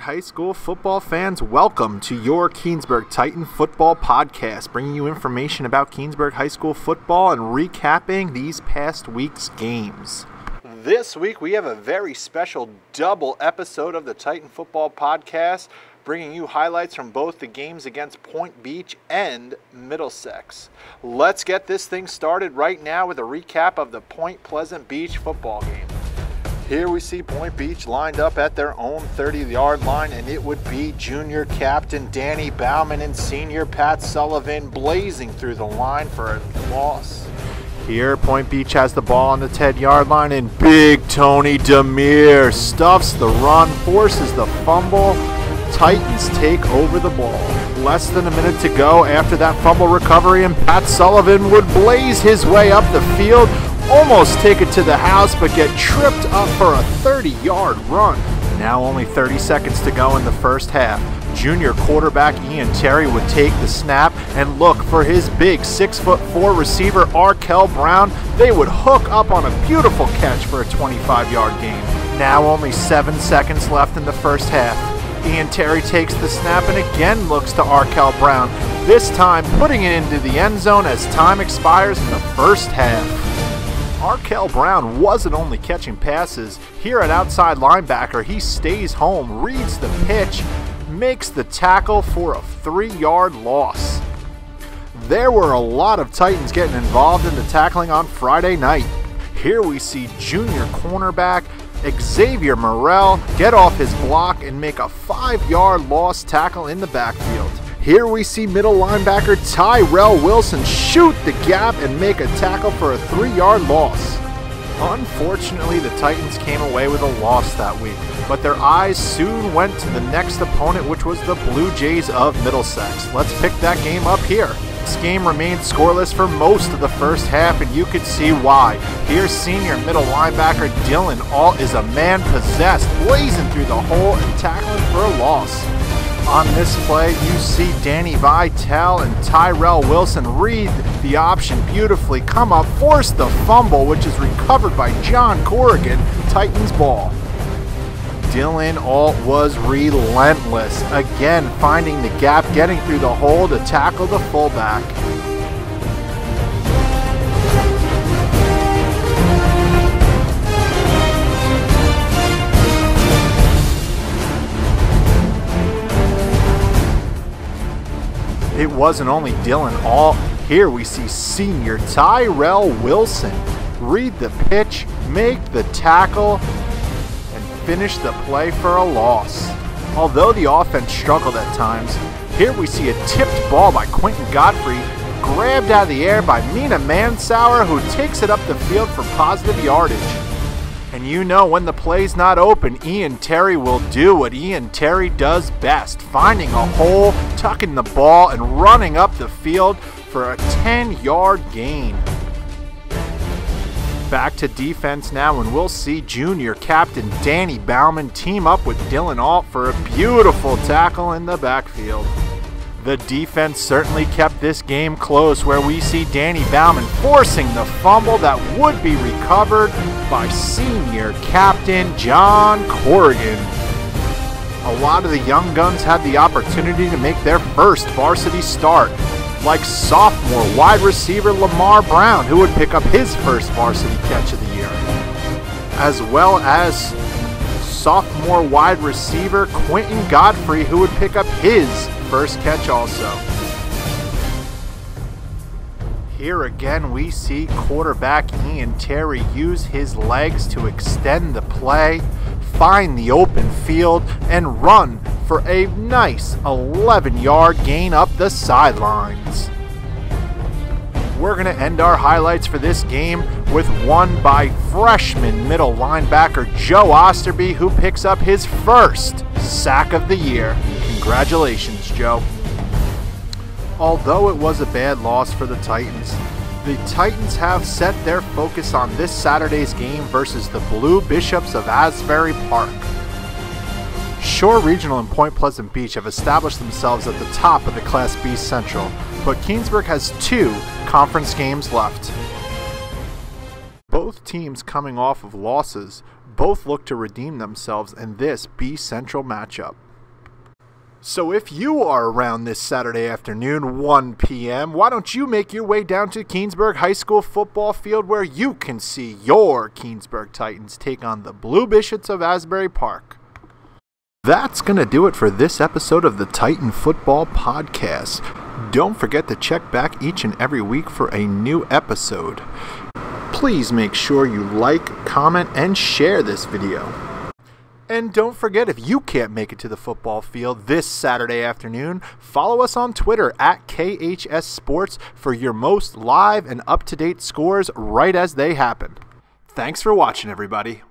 High School football fans, welcome to your Keansburg Titan Football Podcast, bringing you information about Keansburg High School football and recapping these past week's games. This week we have a very special double episode of the Titan Football Podcast, bringing you highlights from both the games against Point Beach and Middlesex. Let's get this thing started right now with a recap of the Point Pleasant Beach football game. Here we see Point Beach lined up at their own 30-yard line, and it would be junior captain Danny Bauman and senior Pat Sullivan blazing through the line for a loss. Here, Point Beach has the ball on the 10-yard line, and big Tony Demir stuffs the run, forces the fumble. Titans take over the ball. Less than a minute to go after that fumble recovery, and Pat Sullivan would blaze his way up the field, almost take it to the house, but get tripped up for a 30-yard run. Now only 30 seconds to go in the first half. Junior quarterback Ian Terry would take the snap and look for his big 6'4" receiver Arkell Brown. They would hook up on a beautiful catch for a 25-yard gain. Now only 7 seconds left in the first half. Ian Terry takes the snap and again looks to Arkell Brown, this time putting it into the end zone as time expires in the first half. Arkell Brown wasn't only catching passes. Here at outside linebacker, he stays home, reads the pitch, makes the tackle for a 3-yard loss. There were a lot of Titans getting involved in the tackling on Friday night. Here we see junior cornerback Xavier Morrell get off his block and make a 5-yard loss tackle in the backfield. Here we see middle linebacker Tyrell Wilson shoot the gap and make a tackle for a 3-yard loss. Unfortunately, the Titans came away with a loss that week, but their eyes soon went to the next opponent, which was the Blue Jays of Middlesex. Let's pick that game up here. This game remained scoreless for most of the first half, and you could see why. Here's senior middle linebacker Dylan Alt is a man possessed, blazing through the hole and tackling for a loss. On this play, you see Danny Vitale and Tyrell Wilson read the option beautifully, come up, force the fumble, which is recovered by John Corrigan, Titans ball. Dylan Alt was relentless, again finding the gap, getting through the hole to tackle the fullback. It wasn't only Dylan Alt. Here we see senior Tyrell Wilson read the pitch, make the tackle, and finish the play for a loss. Although the offense struggled at times, here we see a tipped ball by Quentin Godfrey, grabbed out of the air by Mina Mansauer, who takes it up the field for positive yardage. And you know when the play's not open, Ian Terry will do what Ian Terry does best, finding a hole, tucking the ball, and running up the field for a 10-yard gain. Back to defense now, and we'll see junior captain Danny Bauman team up with Dylan Alt for a beautiful tackle in the backfield. The defense certainly kept this game close, where we see Danny Bauman forcing the fumble that would be recovered by senior captain John Corrigan. A lot of the young guns had the opportunity to make their first varsity start, like sophomore wide receiver Lamar Brown, who would pick up his first varsity catch of the year, as well as sophomore wide receiver Quentin Godfrey, who would pick up his first catch also. Here again we see quarterback Ian Terry use his legs to extend the play, find the open field, and run for a nice 11-yard gain up the sidelines. We're going to end our highlights for this game with one by freshman middle linebacker Joe Osterby, who picks up his first sack of the year. Congratulations, Joe. Although it was a bad loss for the Titans have set their focus on this Saturday's game versus the Blue Bishops of Asbury Park. Shore Regional and Point Pleasant Beach have established themselves at the top of the Class B Central, but Keansburg has 2 conference games left. Both teams coming off of losses, both look to redeem themselves in this B Central matchup. So if you are around this Saturday afternoon, 1 p.m., why don't you make your way down to Keansburg High School football field where you can see your Keansburg Titans take on the Blue Bishops of Asbury Park. That's going to do it for this episode of the Titan Football Podcast. Don't forget to check back each and every week for a new episode. Please make sure you like, comment, and share this video. And don't forget, if you can't make it to the football field this Saturday afternoon, follow us on Twitter at KHS Sports for your most live and up-to-date scores right as they happen. Thanks for watching, everybody.